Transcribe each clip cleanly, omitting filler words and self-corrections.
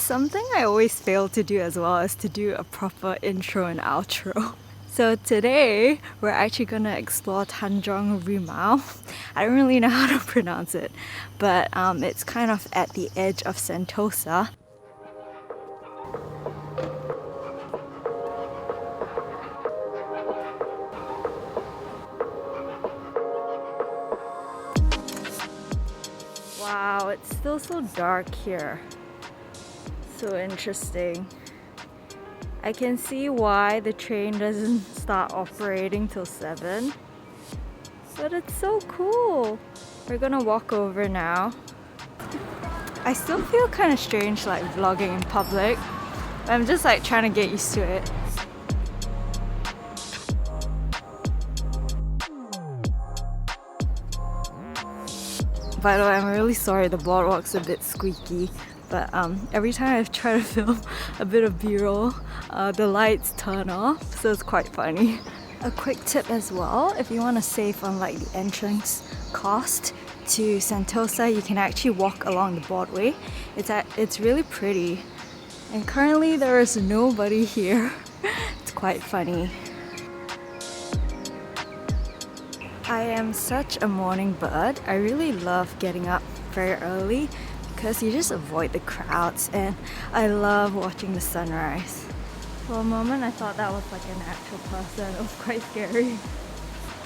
Something I always fail to do as well is to do a proper intro and outro. So today we're actually gonna explore Tanjong Rimau. I don't really know how to pronounce it, but it's kind of at the edge of Sentosa. Wow, it's still so dark here. So interesting. I can see why the train doesn't start operating till 7. But it's so cool. We're gonna walk over now. I still feel kind of strange like vlogging in public. I'm just like trying to get used to it. By the way, I'm really sorry the boardwalk's a bit squeaky, but every time I try to film a bit of b-roll, the lights turn off, so it's quite funny. A quick tip as well, if you want to save on like the entrance cost to Sentosa, you can actually walk along the boardwalk. It's really pretty, and currently there is nobody here. It's quite funny. I am such a morning bird. I really love getting up very early because you just avoid the crowds, and I love watching the sunrise. For a moment I thought that was like an actual person. It was quite scary.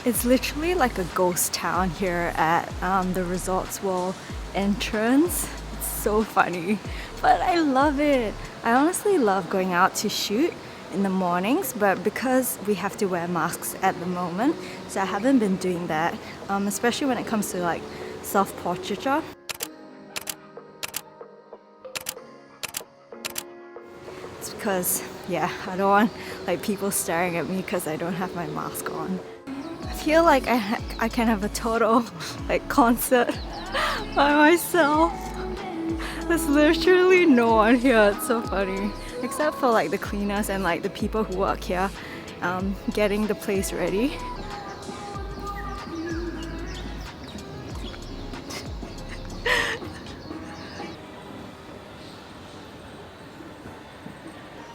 It's literally like a ghost town here at the Resorts World entrance. It's so funny, but I love it. I honestly love going out to shoot in the mornings, but because we have to wear masks at the moment, so I haven't been doing that, especially when it comes to like self-portraiture. It's because, yeah, I don't want like people staring at me because I don't have my mask on. I feel like I can have a total like concert by myself. There's literally no one here. It's so funny. Except for like the cleaners and like the people who work here getting the place ready.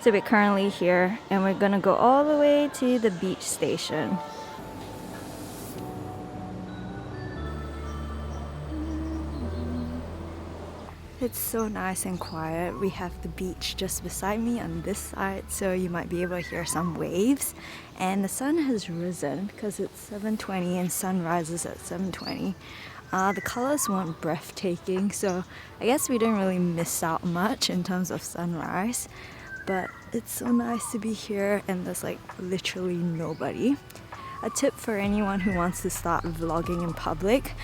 So we're currently here and we're gonna go all the way to the beach station. It's so nice and quiet. We have the beach just beside me on this side, so you might be able to hear some waves. And the sun has risen because it's 7:20 and sun rises at 7:20. The colors weren't breathtaking, so I guess we didn't really miss out much in terms of sunrise. But it's so nice to be here and there's like literally nobody. A tip for anyone who wants to start vlogging in public,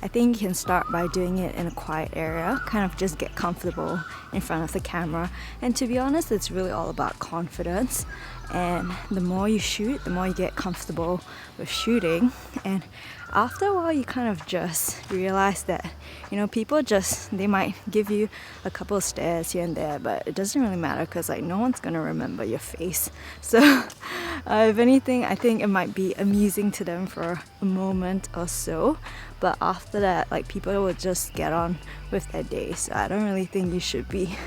I think you can start by doing it in a quiet area, kind of just get comfortable in front of the camera. And to be honest, it's really all about confidence. And the more you shoot, the more you get comfortable with shooting. And after a while, you kind of just realize that, you know, people they might give you a couple of stares here and there, but it doesn't really matter because like no one's gonna remember your face. So if anything, I think it might be amusing to them for a moment or so, but after that, like people will just get on with their day. So I don't really think you should be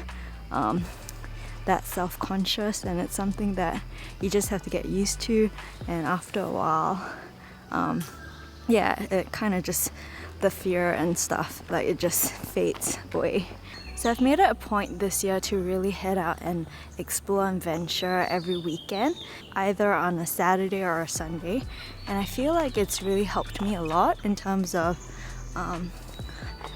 that self-conscious, and it's something that you just have to get used to. And after a while, yeah, it kind of just, the fear and stuff, like it just fades away. So I've made it a point this year to really head out and explore and venture every weekend, either on a Saturday or a Sunday. And I feel like it's really helped me a lot in terms of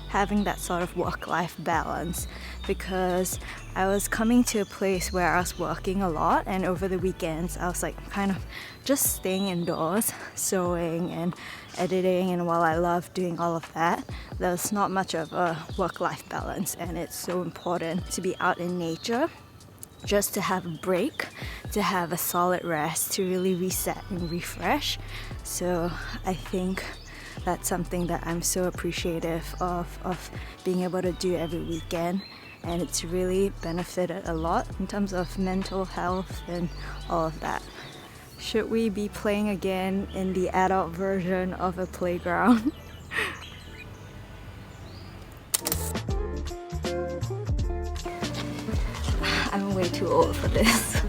having that sort of work-life balance, because I was coming to a place where I was working a lot, and over the weekends I was like kind of just staying indoors, sewing and editing, and while I love doing all of that, there's not much of a work-life balance. And it's so important to be out in nature, just to have a break, to have a solid rest, to really reset and refresh. So I think that's something that I'm so appreciative of being able to do every weekend, and it's really benefited a lot in terms of mental health and all of that. Should we be playing again in the adult version of a playground? I'm way too old for this.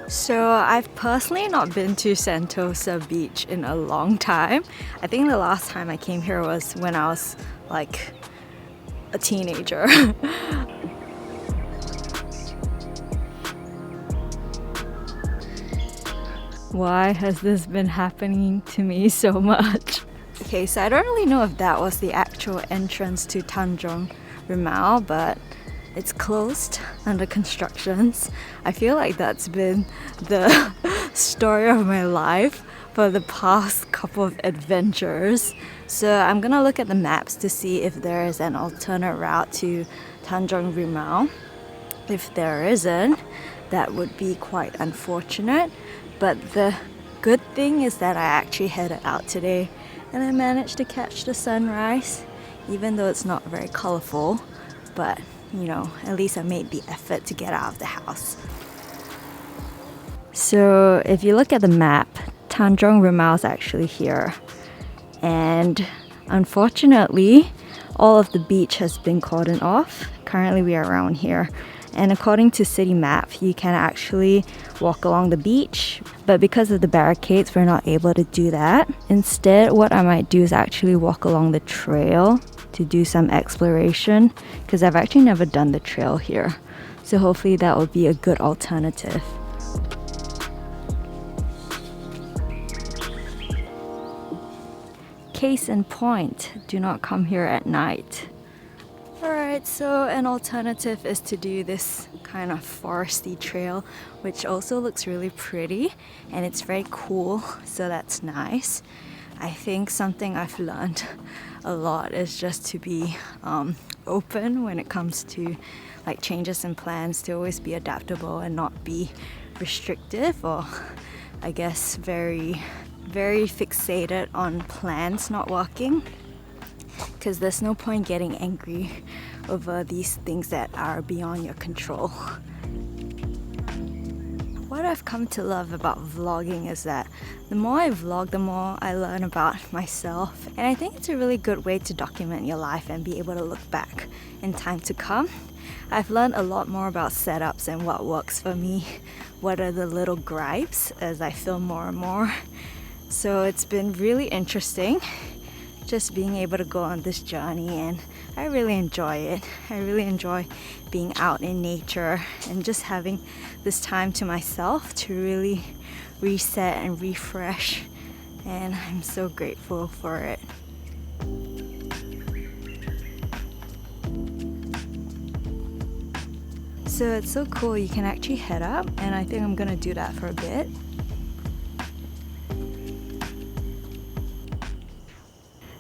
So I've personally not been to Sentosa Beach in a long time. I think the last time I came here was when I was like a teenager. Why has this been happening to me so much? Okay, so I don't really know if that was the actual entrance to Tanjong Rimau, but it's closed under constructions. I feel like that's been the story of my life for the past couple of adventures. So I'm gonna look at the maps to see if there is an alternate route to Tanjong Rimau. If there isn't, that would be quite unfortunate. But the good thing is that I actually headed out today and I managed to catch the sunrise, even though it's not very colorful. But you know, at least I made the effort to get out of the house. So if you look at the map, Tanjong Rimau is actually here. And unfortunately, all of the beach has been cordoned off. Currently we are around here. And according to City Map, you can actually walk along the beach, but because of the barricades, we're not able to do that. Instead, what I might do is actually walk along the trail to do some exploration, because I've actually never done the trail here. So hopefully that will be a good alternative. Case in point, do not come here at night. Alright, so an alternative is to do this kind of foresty trail, which also looks really pretty and it's very cool, so that's nice. I think something I've learned a lot is just to be open when it comes to like changes in plans, to always be adaptable and not be restrictive, or I guess very fixated on plans not working, because there's no point getting angry over these things that are beyond your control. What I've come to love about vlogging is that the more I vlog, the more I learn about myself, and I think it's a really good way to document your life and be able to look back in time to come. I've learned a lot more about setups and what works for me, what are the little gripes as I film more and more. So it's been really interesting just being able to go on this journey, and I really enjoy it. I really enjoy being out in nature and just having this time to myself to really reset and refresh, and I'm so grateful for it. So it's so cool, you can actually head up, and I think I'm gonna do that for a bit.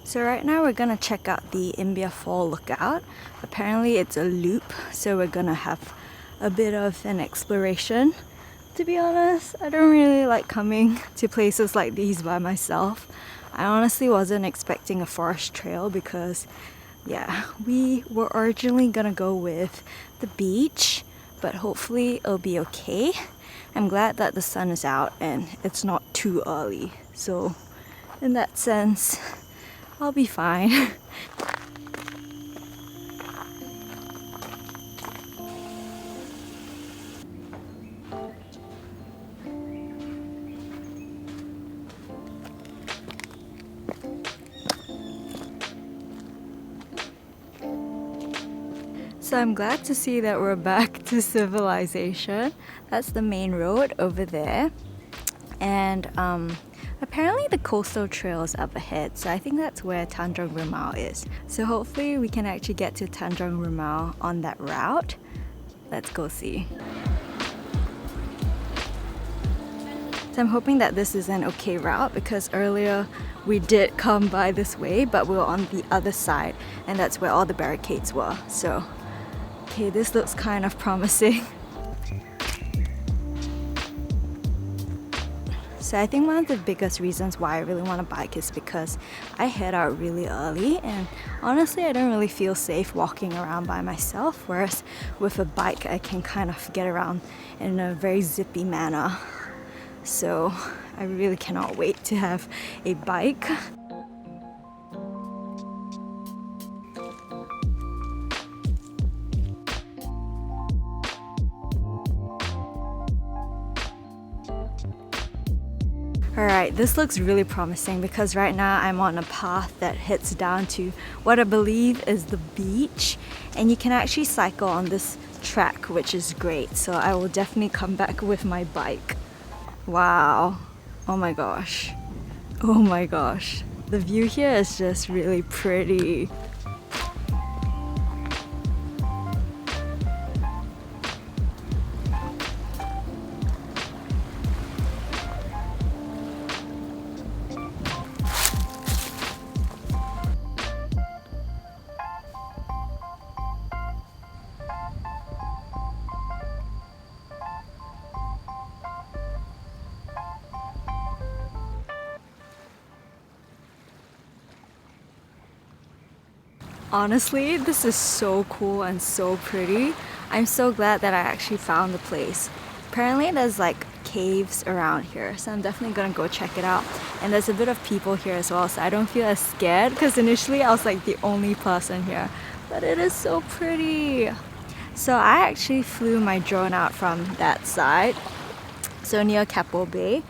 So right now we're gonna check out the Imbiah Fall lookout. Apparently it's a loop, so we're gonna have a bit of an exploration. To be honest, I don't really like coming to places like these by myself. I honestly wasn't expecting a forest trail because, yeah, we were originally gonna go with the beach, but hopefully it'll be okay. I'm glad that the sun is out and it's not too early, so in that sense, I'll be fine. So I'm glad to see that we're back to civilization. That's the main road over there. And apparently the coastal trail is up ahead, so I think that's where Tanjong Rimau is. So hopefully we can actually get to Tanjong Rimau on that route. Let's go see. So I'm hoping that this is an okay route, because earlier we did come by this way, but we were on the other side, and that's where all the barricades were. So, okay, this looks kind of promising. So I think one of the biggest reasons why I really want to bike is because I head out really early, and honestly I don't really feel safe walking around by myself, whereas with a bike I can kind of get around in a very zippy manner. So I really cannot wait to have a bike. Alright, this looks really promising because right now I'm on a path that heads down to what I believe is the beach, and you can actually cycle on this track, which is great. So I will definitely come back with my bike. Wow. Oh my gosh. Oh my gosh. The view here is just really pretty. Honestly, this is so cool and so pretty. I'm so glad that I actually found the place. Apparently there's like caves around here, so I'm definitely gonna go check it out. And there's a bit of people here as well, so I don't feel as scared because initially I was like the only person here. But it is so pretty. So I actually flew my drone out from that side, so near Keppel Bay.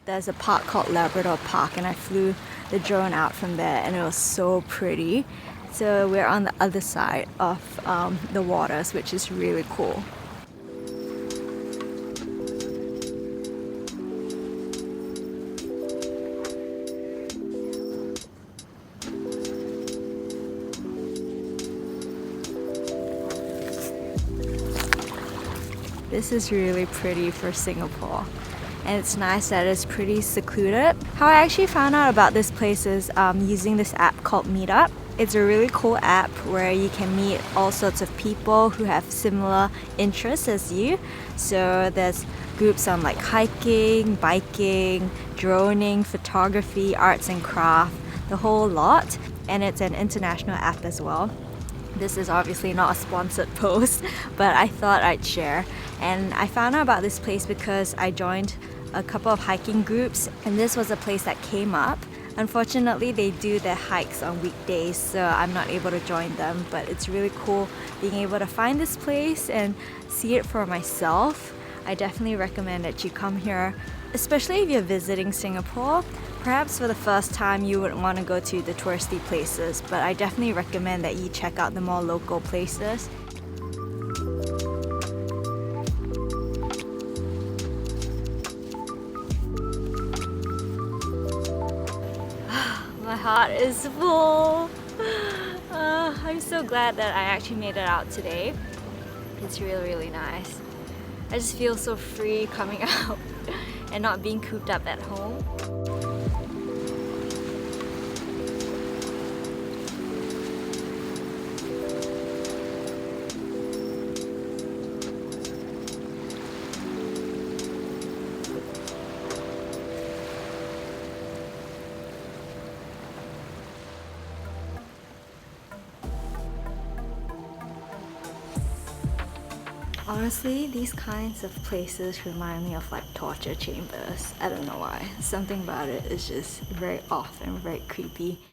There's a park called Labrador Park, and I flew the drone out from there, and it was so pretty. So we're on the other side of the waters, which is really cool. This is really pretty for Singapore. And it's nice that it's pretty secluded. How I actually found out about this place is using this app called Meetup. It's a really cool app where you can meet all sorts of people who have similar interests as you. So there's groups on like hiking, biking, droning, photography, arts and craft, the whole lot. And it's an international app as well. This is obviously not a sponsored post, but I thought I'd share. And I found out about this place because I joined a couple of hiking groups, and this was a place that came up. Unfortunately, they do their hikes on weekdays, so I'm not able to join them, but it's really cool being able to find this place and see it for myself. I definitely recommend that you come here, especially if you're visiting Singapore. Perhaps for the first time you wouldn't want to go to the touristy places, but I definitely recommend that you check out the more local places. My heart is full. I'm so glad that I actually made it out today. It's really nice. I just feel so free coming out and not being cooped up at home. Honestly, these kinds of places remind me of like torture chambers. I don't know why. Something about it is just very off and very creepy.